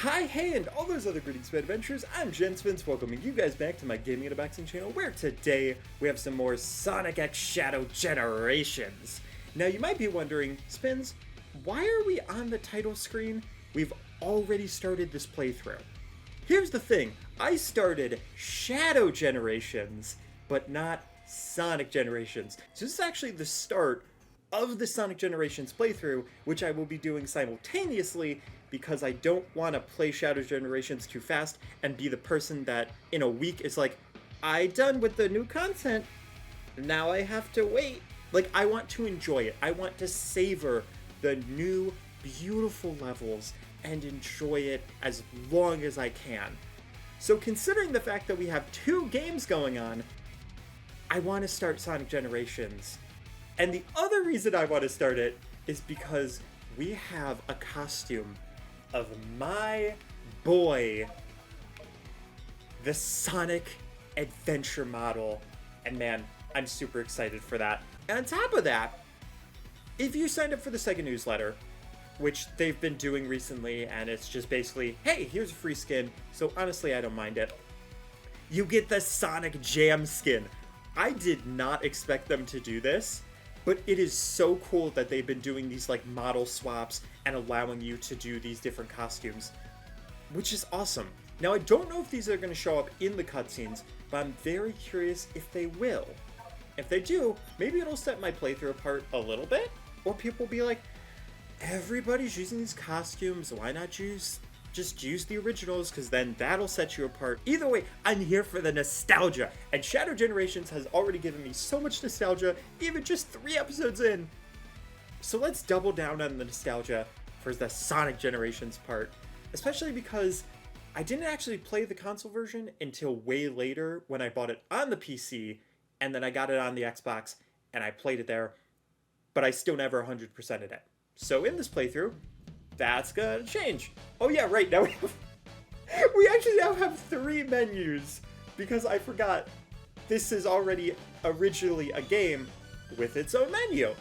Hi, hey, and all those other greetings from adventures. I'm Jensvins, welcoming you guys back to my Gaming and Unboxing channel, where today we have some more Sonic X Shadow Generations. Now, you might be wondering, Spins, why are we on the title screen? We've already started this playthrough. Here's the thing, I started Shadow Generations, but not Sonic Generations. So this is actually the start of the Sonic Generations playthrough, which I will be doing simultaneously because I don't want to play Shadow Generations too fast and be the person that in a week is like, I done with the new content, now I have to wait. Like, I want to enjoy it. I want to savor the new, beautiful levels and enjoy it as long as I can. So considering the fact that we have two games going on, I want to start Sonic Generations. And the other reason I want to start it is because we have a costume of my boy, the Sonic Adventure model. And man, I'm super excited for that. And on top of that, if you signed up for the Sega newsletter, which they've been doing recently, and it's just basically, hey, here's a free skin, so honestly, I don't mind it. You get the Sonic Jam skin. I did not expect them to do this, but it is so cool that they've been doing these like model swaps and allowing you to do these different costumes, which is awesome. Now, I don't know if these are going to show up in the cutscenes, but I'm very curious if they will. If they do, maybe it'll set my playthrough apart a little bit, or people will be like, everybody's using these costumes, why not just use the originals, because then that'll set you apart. Either way, I'm here for the nostalgia, and Shadow Generations has already given me so much nostalgia, even just 3 episodes in. So let's double down on the nostalgia for the Sonic Generations part, especially because I didn't actually play the console version until way later when I bought it on the PC, and then I got it on the Xbox, and I played it there, but I still never 100%ed it. So in this playthrough, that's gonna change. Oh yeah, right, now we actually now have 3 menus, because I forgot this is already originally a game with its own menu.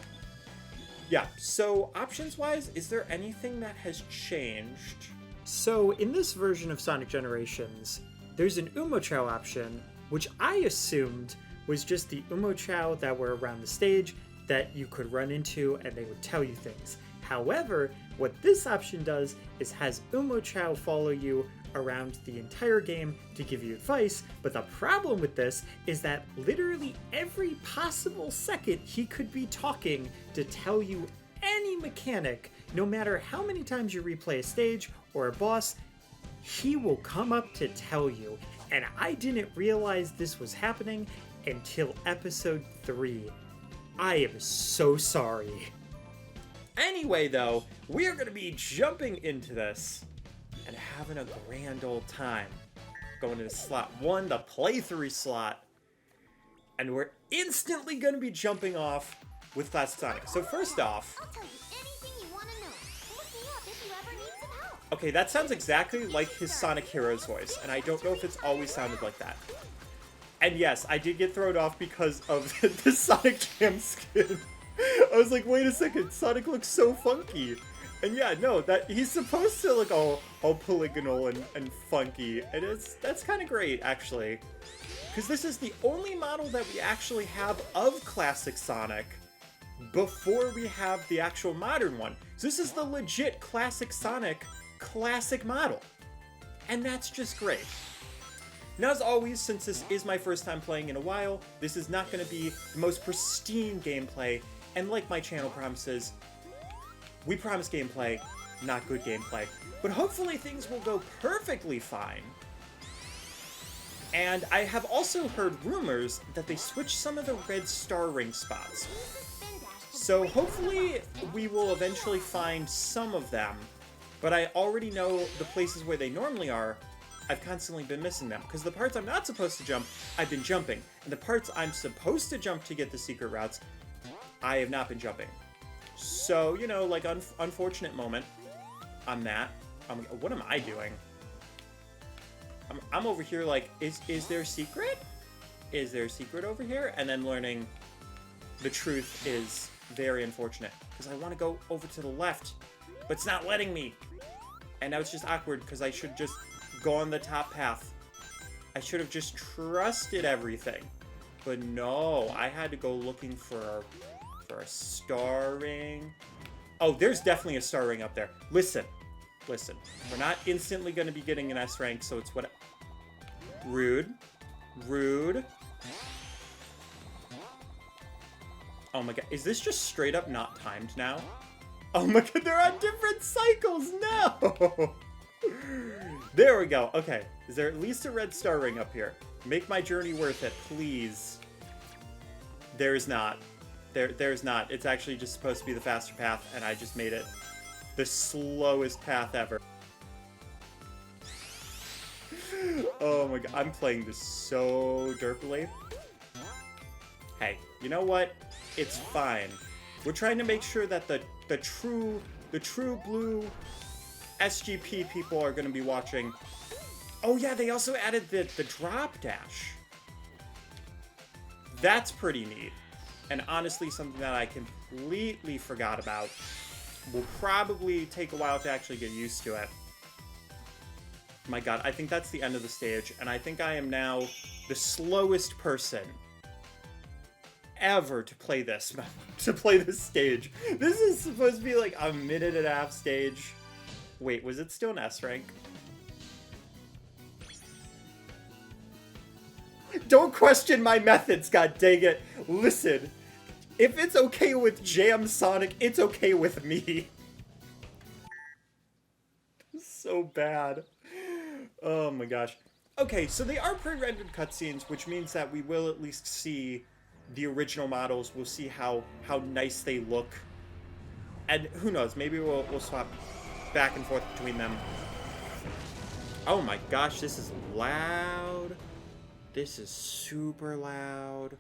Yeah, so options-wise, is there anything that has changed? So in this version of Sonic Generations, there's an Umochao option, which I assumed was just the Umochao that were around the stage that you could run into and they would tell you things. However, what this option does is has Umochao follow you around the entire game to give you advice, but the problem with this is that literally every possible second he could be talking to tell you any mechanic, no matter how many times you replay a stage or a boss, he will come up to tell you. And I didn't realize this was happening until episode 3. I am so sorry. Anyway, though, we are going to be jumping into this and having a grand old time. Going into slot 1, the playthrough slot. And we're instantly going to be jumping off with Classic Sonic. So first off... I'll tell you anything you want to know. Look me up if you ever need some help. Okay, that sounds exactly like his Sonic Heroes voice, and I don't know if it's always sounded like that. And yes, I did get thrown off because of the Sonic Jam skin. I was like, wait a second, Sonic looks so funky. And yeah, no, that he's supposed to look all polygonal and funky. And that's kind of great, actually. Because this is the only model that we actually have of Classic Sonic before we have the actual modern one. So this is the legit Classic Sonic classic model. And that's just great. Now, as always, since this is my first time playing in a while, this is not going to be the most pristine gameplay. And like my channel promises, we promise gameplay, not good gameplay. But hopefully things will go perfectly fine. And I have also heard rumors that they switched some of the red star ring spots. So hopefully we will eventually find some of them. But I already know the places where they normally are, I've constantly been missing them. Because the parts I'm not supposed to jump, I've been jumping. And the parts I'm supposed to jump to get the secret routes, I have not been jumping. So, you know, like, unfortunate moment on that. What am I doing? I'm over here like, is there a secret? Is there a secret over here? And then learning the truth is very unfortunate. Because I want to go over to the left, but it's not letting me. And now it's just awkward because I should just go on the top path. I should have just trusted everything. But no, I had to go looking for a star ring. Oh, there's definitely a star ring up there. Listen. We're not instantly going to be getting an S rank, so it's what... Rude. Oh my god, is this just straight up not timed now? Oh my god, they're on different cycles now! There we go. Okay, is there at least a red star ring up here? Make my journey worth it, please. There's not. There's not. It's actually just supposed to be the faster path, and I just made it the slowest path ever. Oh my god, I'm playing this so derpily. Hey, you know what? It's fine. We're trying to make sure that the true blue SGP people are going to be watching. Oh yeah, they also added the drop dash. That's pretty neat. And honestly, something that I completely forgot about. Will probably take a while to actually get used to it. My god, I think that's the end of the stage, and I think I am now the slowest person ever to play this stage. This is supposed to be like a minute and a half stage. Wait, was it still an S rank? Don't question my methods, god dang it. Listen, if it's okay with Jam Sonic, it's okay with me. So bad. Oh my gosh. Okay, so they are pre-rendered cutscenes, which means that we will at least see the original models. We'll see how nice they look. And who knows, maybe we'll swap back and forth between them. Oh my gosh, this is loud. This is super loud.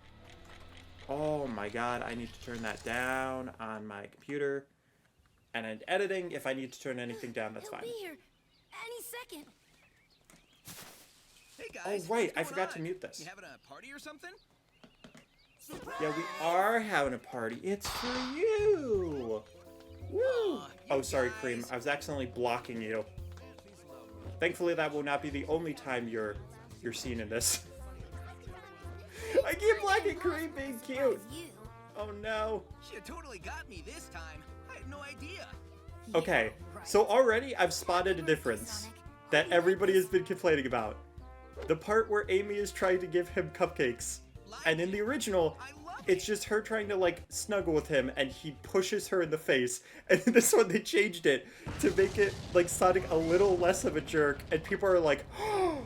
Oh my god, I need to turn that down on my computer. And in editing, if I need to turn anything down, that's fine. He'll be here any second. Hey guys, oh right, I forgot to mute this. You having a party or something? Yeah, we are having a party. It's for you. Woo! Oh, sorry, Cream. I was accidentally blocking you. Thankfully, that will not be the only time you're seen in this. I keep blocking Cream being cute. Oh no. She totally got me this time. I had no idea. Okay, so already I've spotted a difference that everybody has been complaining about. The part where Amy is trying to give him cupcakes. And in the original, it's just her trying to, like, snuggle with him, and he pushes her in the face. And in this one, they changed it to make it, like, Sonic a little less of a jerk. And people are like, oh,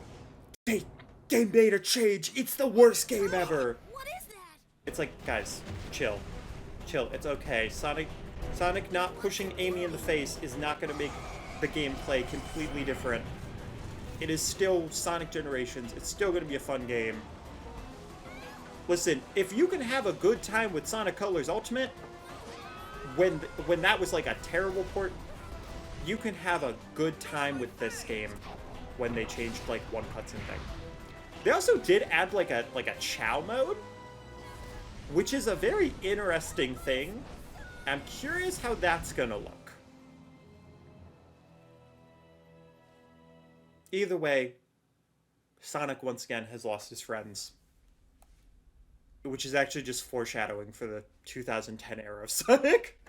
they made a change. It's the worst game ever. What is that? It's like, guys, chill. Chill, it's okay. Sonic not pushing Amy in the face is not going to make the gameplay completely different. It is still Sonic Generations. It's still going to be a fun game. Listen, if you can have a good time with Sonic Colors Ultimate, when that was like a terrible port, you can have a good time with this game when they changed like one cutscene thing. They also did add like a Chow mode, which is a very interesting thing. I'm curious how that's gonna look. Either way, Sonic once again has lost his friends. Which is actually just foreshadowing for the 2010 era of Sonic.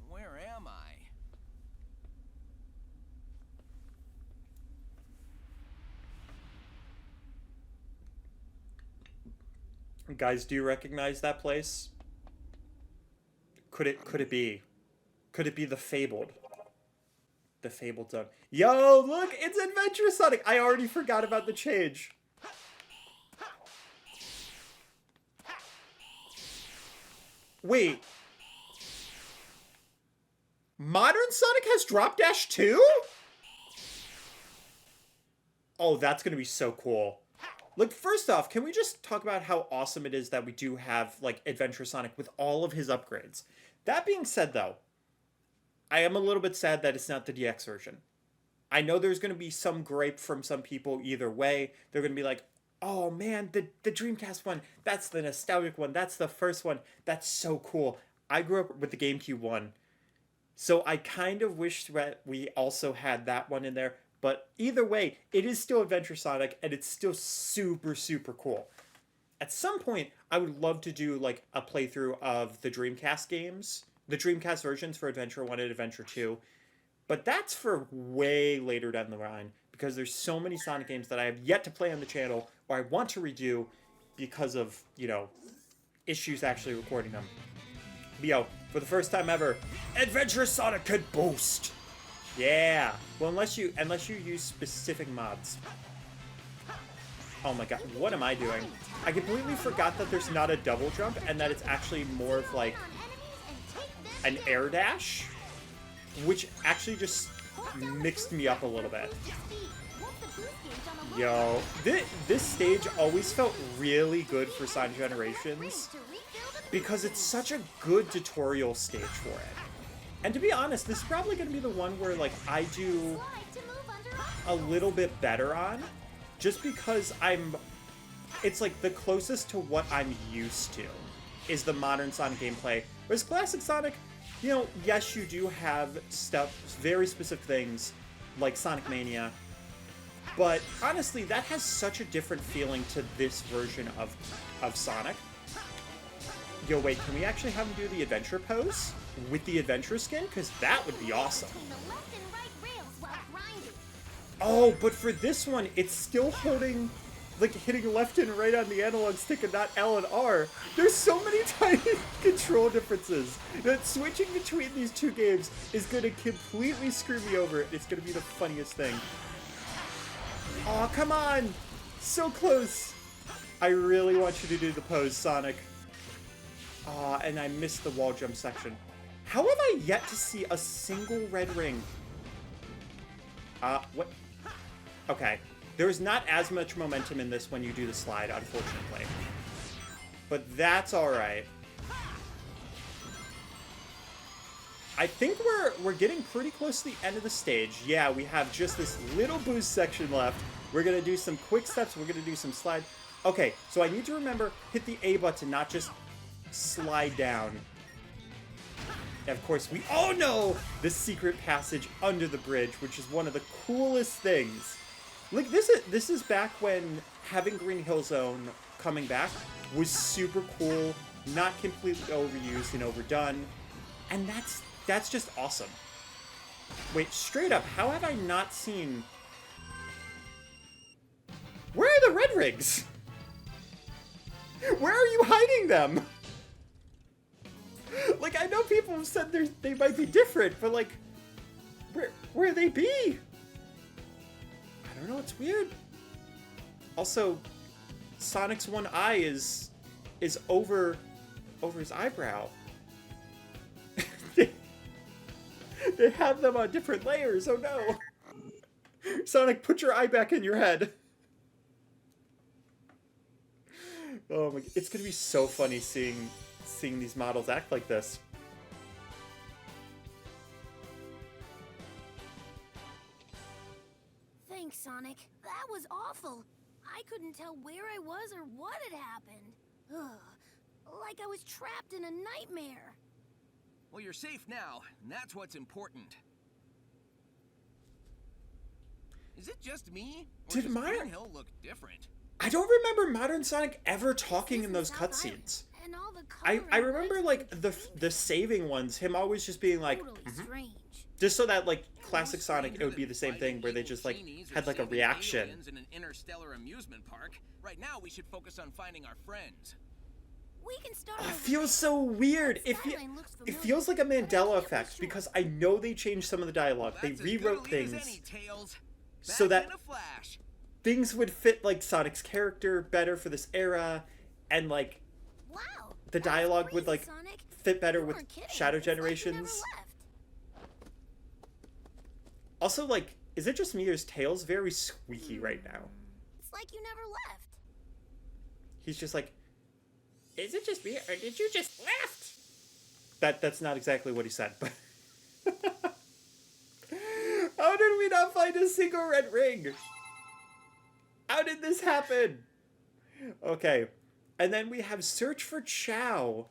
Where am I? Guys, do you recognize that place? Could it be? Could it be the Fabled? The Fabled Zone. Yo, look, it's Adventure Sonic. I already forgot about the change. Wait. Modern Sonic has Drop Dash too? Oh, that's gonna be so cool. Look, first off, can we just talk about how awesome it is that we do have, like, Adventure Sonic with all of his upgrades? That being said, though, I am a little bit sad that it's not the DX version. I know there's going to be some gripe from some people either way. They're going to be like, Oh man, the Dreamcast one. That's the nostalgic one. That's the first one. That's so cool. I grew up with the GameCube one. So I kind of wish that we also had that one in there. But either way, it is still Adventure Sonic and it's still super, super cool. At some point, I would love to do like a playthrough of the Dreamcast games, the Dreamcast versions for Adventure 1 and Adventure 2. But that's for way later down the line because there's so many Sonic games that I have yet to play on the channel or I want to redo because of, issues actually recording them. But yo, for the first time ever, Adventure Sonic could boost. Yeah. Well, unless you use specific mods. Oh my god, what am I doing? I completely forgot that there's not a double jump and that it's actually more of like an air dash, which actually just mixed me up a little bit. Yo, this stage always felt really good for Sonic Generations because it's such a good tutorial stage for it. And to be honest, this is probably going to be the one where like I do a little bit better on, just because it's like the closest to what I'm used to is the modern Sonic gameplay. Whereas classic Sonic, yes, you do have stuff, very specific things like Sonic Mania, but honestly, that has such a different feeling to this version of Sonic. Yo, wait, can we actually have him do the adventure pose with the adventure skin? Because that would be awesome. Oh, but for this one, it's still holding, like, hitting left and right on the analog stick and not L and R. There's so many tiny control differences that switching between these two games is going to completely screw me over. It's going to be the funniest thing. Oh, come on! So close! I really want you to do the pose, Sonic. Ah, and I missed the wall jump section. How have I yet to see a single red ring? What? Okay. There's not as much momentum in this when you do the slide, unfortunately. But that's alright. I think we're getting pretty close to the end of the stage. Yeah, we have just this little boost section left. We're going to do some quick steps. We're going to do some slide. Okay, so I need to remember, hit the A button, not just slide down. And of course, we all know the secret passage under the bridge, which is one of the coolest things. Like, this is back when having Green Hill Zone coming back was super cool, not completely overused and overdone, and that's just awesome. Wait, straight up, how have I not seen... Where are the red rings? Where are you hiding them? Like, I know people have said they might be different, but like, where they be? I don't know, it's weird. Also, Sonic's one eye is over his eyebrow. They have them on different layers, oh no. Sonic, put your eye back in your head. Oh my, it's gonna be so funny seeing these models act like this. Thanks, Sonic. That was awful. I couldn't tell where I was or what had happened. Ugh. Like I was trapped in a nightmare. Well, you're safe now, and that's what's important. Is it just me? Or Did does my... Green Hill look different? I don't remember Modern Sonic ever talking in those cutscenes. I remember, like, the saving ones, him always just being like, just so that, like, classic Sonic, it would be the same thing, where they just, like, had, like, a reaction. In an interstellar amusement park. Right now, we should focus on finding our friends. We can start. Oh, it feels so weird. It feels like a Mandela effect, because I know they changed some of the dialogue. They rewrote things so that things would fit, like, Sonic's character better for this era, and, like, the dialogue would, like, fit better with Shadow Generations. Also, like, is it just me or is Tails very squeaky right now? It's like you never left. He's just like, is it just me or did you just left? That's not exactly what he said, but... How did we not find a single red ring? How did this happen? Okay. And then we have Search for Chow,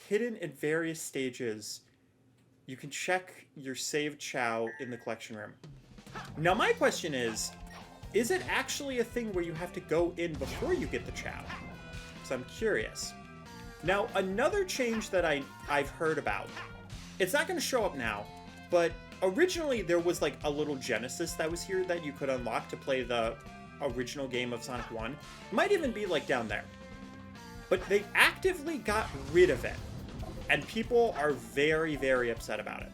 hidden at various stages. You can check your saved Chow in the collection room. Now, my question is it actually a thing where you have to go in before you get the Chow? Because I'm curious. Now, another change that I've heard about, it's not going to show up now, but originally there was like a little Genesis that was here that you could unlock to play the original game of Sonic 1. Might even be like down there. But they actively got rid of it. And people are very, very upset about it.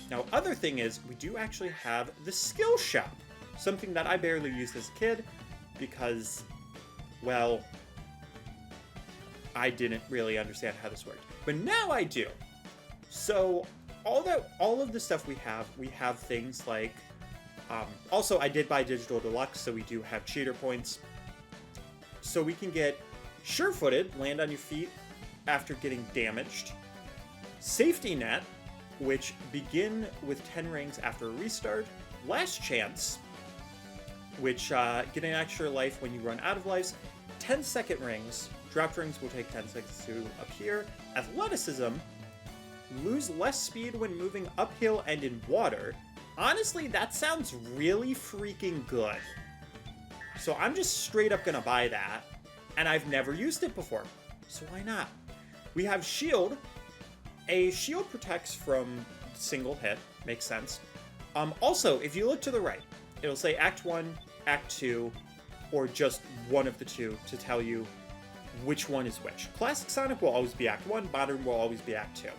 Now, other thing is, we do actually have the skill shop. Something that I barely used as a kid because, well, I didn't really understand how this worked. But now I do. So, all of the stuff we have things like, also I did buy Digital Deluxe, so we do have cheater points. So we can get sure-footed, land on your feet after getting damaged. Safety net, which begin with 10 rings after a restart. Last chance, which get an extra life when you run out of lives. 10-second rings. Dropped rings will take 10 seconds to appear. Athleticism, lose less speed when moving uphill and in water. Honestly, that sounds really freaking good. So I'm just straight up gonna buy that. And I've never used it before, so why not? We have Shield. A shield protects from single hit, makes sense. Also, if you look to the right, it'll say Act 1, Act 2, or just one of the two to tell you which one is which. Classic Sonic will always be Act 1, Modern will always be Act 2.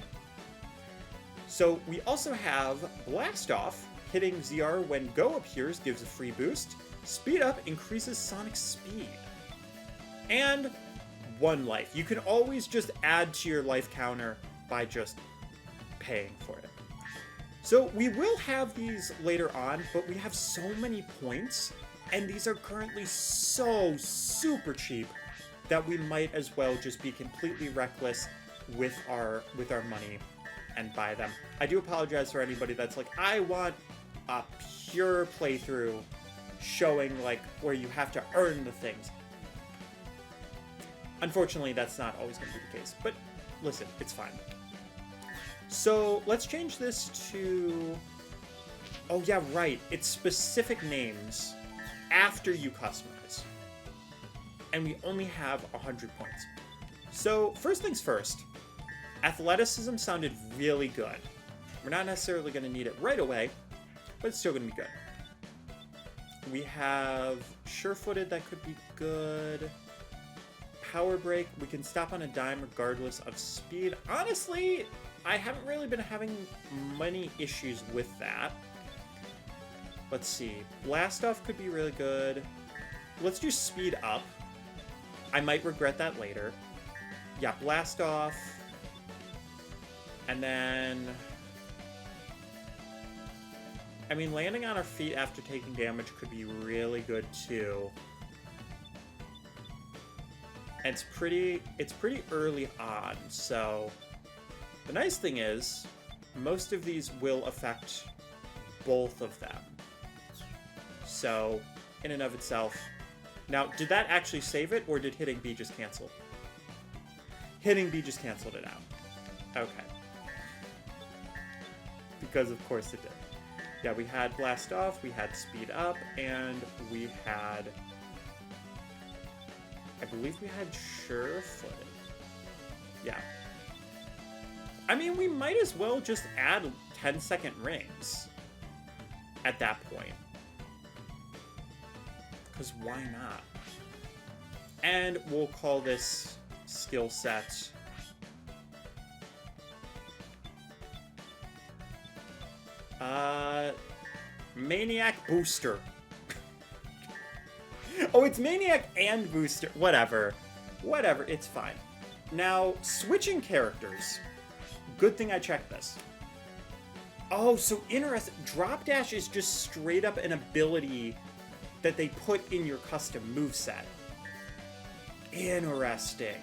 So we also have Blast Off. Hitting ZR when Go appears gives a free boost. Speed Up increases Sonic's speed. And 1 life. You can always just add to your life counter by just paying for it. So we will have these later on, but we have so many points, and these are currently so super cheap that we might as well just be completely reckless with our money and buy them. I do apologize for anybody that's like, I want a pure playthrough showing like where you have to earn the things. Unfortunately, that's not always going to be the case, but listen, it's fine. So let's change this to, oh yeah, right, it's specific names after you customize. And we only have 100 points. So first things first, athleticism sounded really good. We're not necessarily going to need it right away, but it's still going to be good. We have sure-footed, that could be good. Power break, we can stop on a dime regardless of speed. Honestly, I haven't really been having many issues with that. Let's see. Blast off could be really good. Let's do speed up. I might regret that later. Yeah, blast off. And then, I mean, landing on our feet after taking damage could be really good too. And it's pretty early on, so the nice thing is most of these will affect both of them. So, in and of itself. Now, did that actually save it, or did hitting B just cancel? Hitting B just canceled it out. Okay. Because of course it did. Yeah, we had blast off, we had speed up, and we had, I believe we had sure-footed. Yeah. I mean, we might as well just add 10-second rings at that point. Because why not? And we'll call this skill set Maniac Booster. Oh, it's Maniac and Booster. Whatever. Whatever, it's fine. Now, switching characters. Good thing I checked this. Oh, so interesting. Drop Dash is just straight up an ability that they put in your custom moveset. Interesting.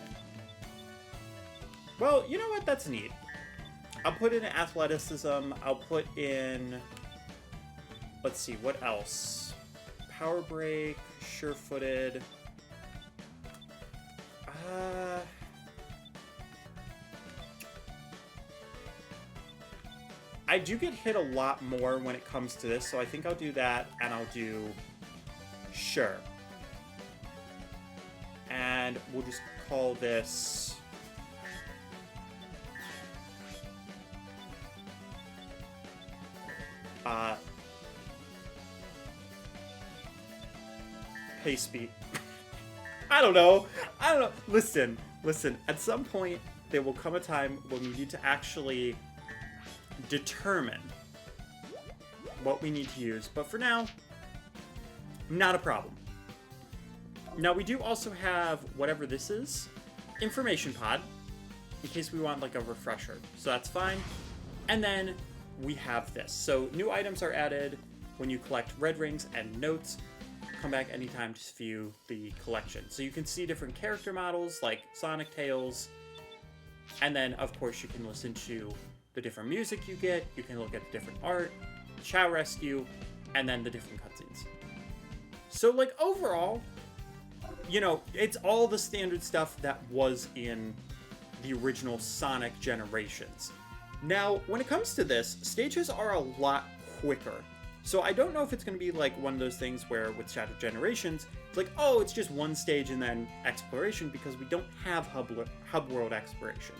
Well, you know what? That's neat. I'll put in athleticism. I'll put in... Let's see, what else? Power break, sure-footed. I do get hit a lot more when it comes to this, so I think I'll do that, and I'll do... Sure. And we'll just call this... Pace speed. I don't know. Listen. At some point, there will come a time when we need to actually determine what we need to use. But for now, not a problem. Now, we do also have whatever this is. Information pod. In case we want, like, a refresher. So that's fine. And then we have this. So new items are added when you collect red rings and notes. Come back anytime to view the collection. So you can see different character models like Sonic, Tails, and then of course you can listen to the different music you get, you can look at the different art, Chow Rescue, and then the different cutscenes. So like overall, you know, it's all the standard stuff that was in the original Sonic generations. Now, when it comes to this, stages are a lot quicker. So I don't know if it's going to be like one of those things where with Shadow Generations, it's like, oh, it's just one stage and then exploration, because we don't have hub world exploration.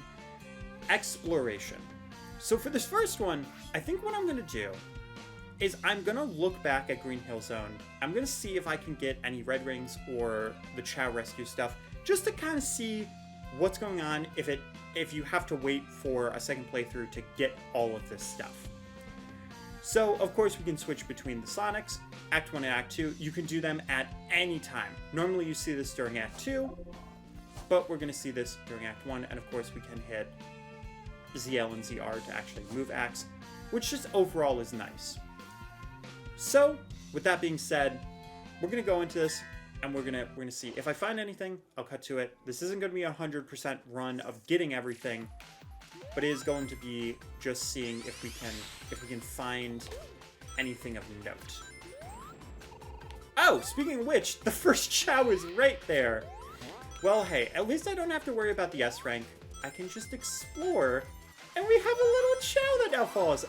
So for this first one, I think what I'm going to do is I'm going to look back at Green Hill Zone. I'm going to see if I can get any red rings or the Chow Rescue stuff, just to kind of see what's going on if you have to wait for a second playthrough to get all of this stuff. So, of course, we can switch between the Sonics, Act 1 and Act 2. You can do them at any time. Normally you see this during Act 2, but we're going to see this during Act 1, and of course we can hit ZL and ZR to actually move acts, which just overall is nice. So, with that being said, we're going to go into this, and we're gonna see. If I find anything, I'll cut to it. This isn't going to be a 100% run of getting everything, but it is going to be just seeing if we can find anything of note. Oh, speaking of which, the first Chow is right there. Well, hey, at least I don't have to worry about the S rank. I can just explore, and we have a little Chow that now follows.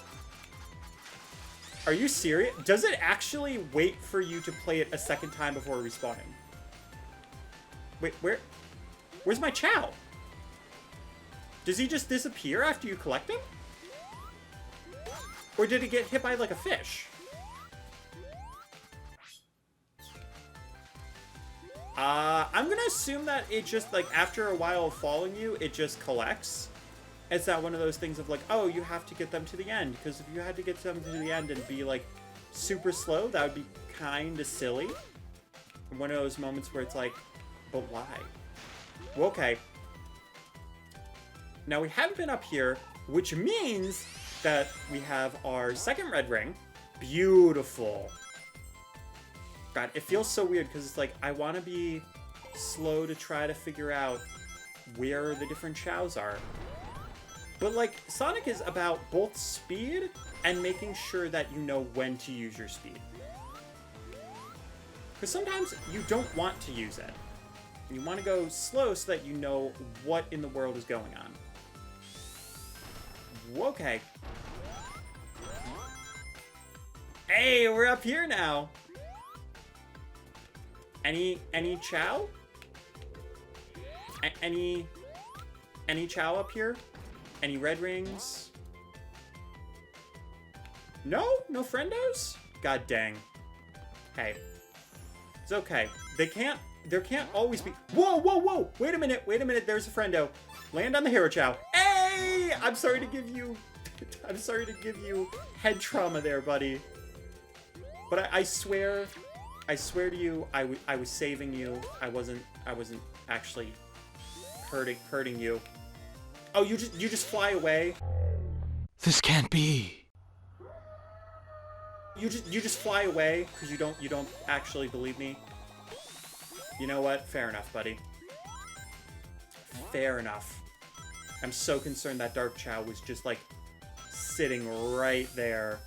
Are you serious? Does it actually wait for you to play it a second time before respawning? Wait, where's my Chow? Does he just disappear after you collect him? Or did he get hit by, like, a fish? I'm gonna assume that it just, like, after a while of following you, it just collects. It's not one of those things of, like, oh, you have to get them to the end. Because if you had to get them to the end and be, like, super slow, that would be kinda silly. One of those moments where it's like, but why? Well, okay. Now, we haven't been up here, which means that we have our second red ring. Beautiful. God, it feels so weird, because it's like, I want to be slow to try to figure out where the different Chows are. But, like, Sonic is about both speed and making sure that you know when to use your speed. Because sometimes you don't want to use it. You want to go slow so that you know what in the world is going on. Okay. Hey, we're up here now. Any Chow? Any Chow up here? Any red rings? No? No friendos? God dang. Hey. It's okay. There can't always be... Whoa, whoa, whoa! Wait a minute, there's a friendo. Land on the hero Chow. Hey! I'm sorry to give you head trauma there, buddy. But I swear to you, I was saving you. I wasn't actually hurting you. Oh, you just fly away? This can't be. You just fly away because you don't actually believe me? You know what? Fair enough, buddy. Fair enough. I'm so concerned that Dark Chow was just, like, sitting right there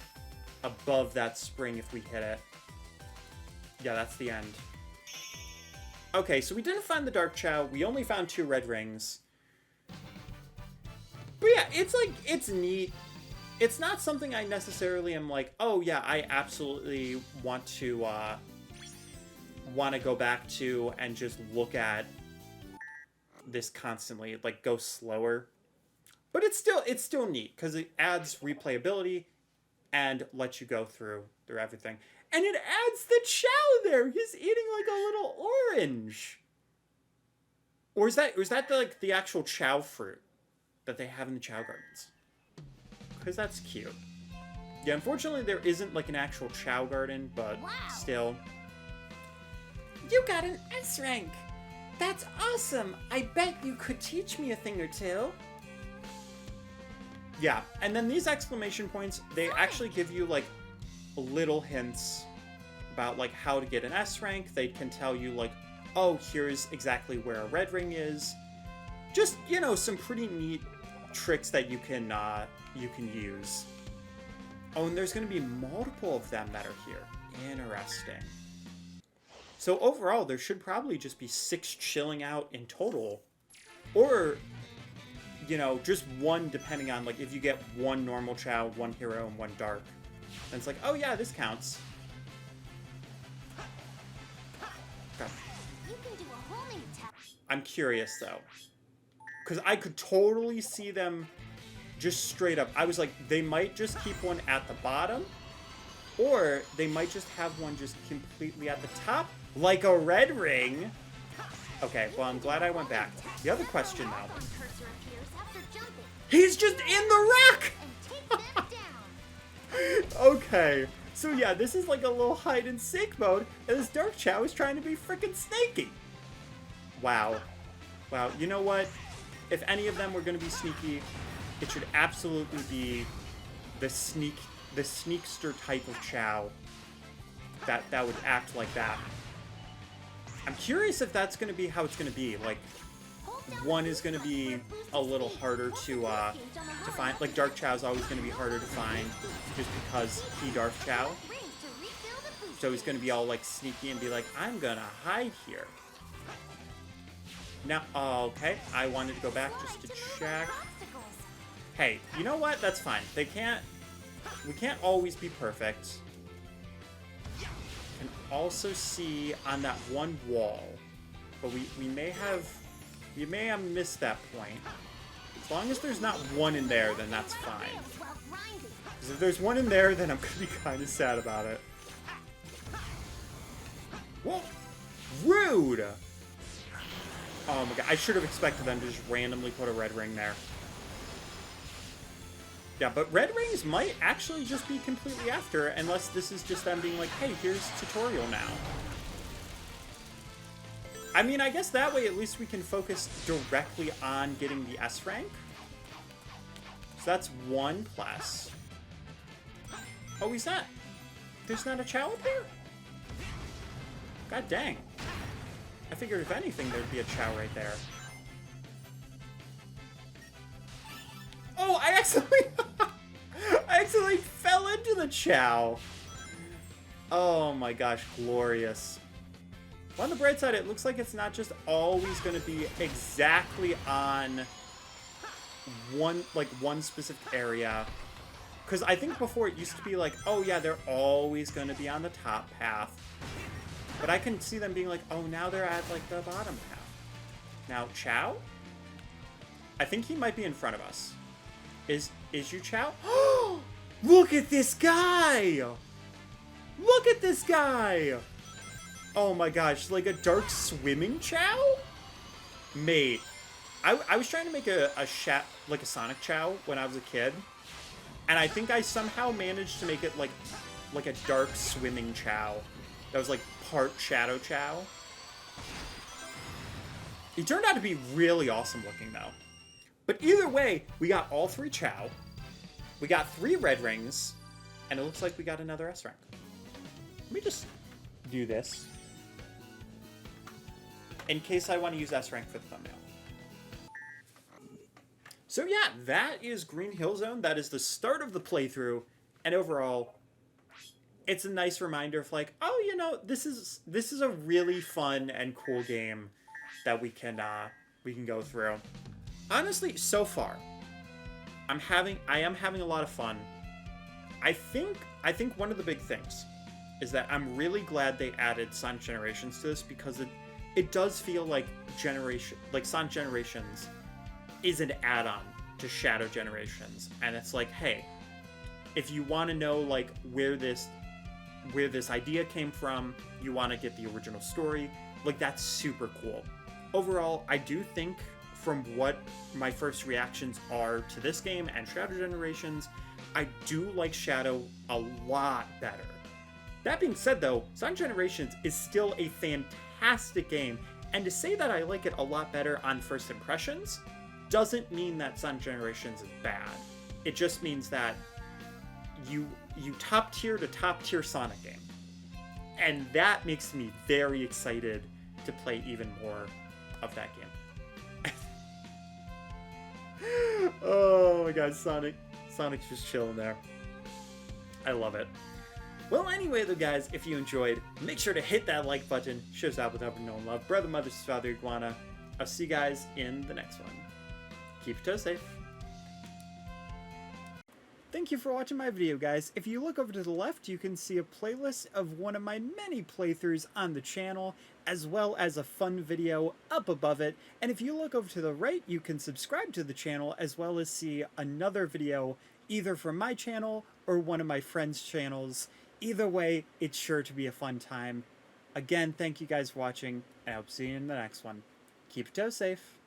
above that spring if we hit it. Yeah, that's the end. Okay, so we didn't find the Dark Chow. We only found 2 red rings. But yeah, it's like, it's neat. It's not something I necessarily am like, oh yeah, I absolutely want to go back to and just look at this constantly, like go slower. But it's still neat because it adds replayability and lets you go through everything. And it adds the Chow there. He's eating like a little orange. Or is that the actual Chow fruit that they have in the Chow Gardens? Because that's cute. Yeah, unfortunately there isn't like an actual Chow Garden, but Wow. still. You got an S rank! That's awesome! I bet you could teach me a thing or two. Yeah, and then these exclamation points, they actually give you like little hints about like how to get an S rank. They can tell you like, oh, here's exactly where a red ring is. Just, you know, some pretty neat tricks that you can use. Oh, and there's going to be multiple of them that are here. Interesting. So overall, there should probably just be 6 chilling out in total. Or, you know, just 1 depending on, like, if you get 1 normal Chow, 1 hero, and 1 dark. Then it's like, oh yeah, this counts. Okay. You can do a homing tap. I'm curious, though. Because I could totally see them just straight up. I was like, they might just keep one at the bottom. Or they might just have one just completely at the top. Like a red ring. Okay, well, I'm glad I went back. The other question, now. He's just in the rock! Okay. So yeah, this is like a little hide and seek mode. And this Dark Chow is trying to be freaking snaky. Wow. Wow, you know what? If any of them were going to be sneaky, it should absolutely be the sneakster type of Chow that would act like that. I'm curious if that's going to be how it's going to be. Like, one is going to be a little harder to find. Like, Dark Chow is always going to be harder to find just because he Dark Chow. So he's going to be all, like, sneaky and be like, I'm going to hide here. Now, okay, I wanted to go back just to check. Hey, you know what? That's fine. We can't always be perfect. Can also see on that one wall, but we may have missed that point. As long as there's not one in there, then that's fine. Because if there's one in there, then I'm gonna be kind of sad about it. Whoa! Rude! Oh my god, I should have expected them to just randomly put a red ring there. Yeah, but red rings might actually just be completely after, unless this is just them being like, hey, here's tutorial now. I mean, I guess that way at least we can focus directly on getting the S rank. So that's 1 plus. Oh, he's not. There's not a Chow up here? God dang. I figured if anything, there'd be a Chow right there. Oh, I accidentally fell into the Chow. Oh my gosh, glorious. Well, on the bright side, it looks like it's not just always going to be exactly on one specific area. Because I think before it used to be like, oh yeah, they're always going to be on the top path. But I can see them being like, oh, now they're at like the bottom path. Now, Chow? I think he might be in front of us. Is you Chow? Look at this guy! Look at this guy! Oh my gosh, like a dark swimming Chow? Mate, I was trying to make a Sonic Chow when I was a kid, and I think I somehow managed to make it like a dark swimming Chow that was like part Shadow Chow. He turned out to be really awesome looking though. But either way, we got all 3 Chow, we got 3 red rings, and it looks like we got another S rank. Let me just do this in case I want to use S rank for the thumbnail. So yeah, that is Green Hill Zone. That is the start of the playthrough, and overall, it's a nice reminder of like, oh, you know, this is a really fun and cool game that we can go through. Honestly, so far, I am having a lot of fun. I think one of the big things is that I'm really glad they added Sonic Generations to this, because it does feel like Sonic Generations is an add-on to Shadow Generations, and it's like, hey, if you want to know like where this idea came from, you want to get the original story, like that's super cool. Overall, I do think from what my first reactions are to this game and Shadow Generations, I do like Shadow a lot better. That being said though, Sonic Generations is still a fantastic game, and to say that I like it a lot better on first impressions doesn't mean that Sonic Generations is bad. It just means that you top tier to top tier Sonic game. And that makes me very excited to play even more of that game. Oh my god, Sonic's just chilling there. I love it. Well, anyway though, guys, if you enjoyed, make sure to hit that like button. Shows out without no love. Brother, mother, father, iguana. I'll see you guys in the next one. Keep your toes safe. Thank you for watching my video, guys. If you look over to the left, you can see a playlist of one of my many playthroughs on the channel, as well as a fun video up above it. And if you look over to the right, you can subscribe to the channel, as well as see another video, either from my channel or one of my friends' channels. Either way, it's sure to be a fun time. Again, thank you guys for watching, and I hope to see you in the next one. Keep your toes safe.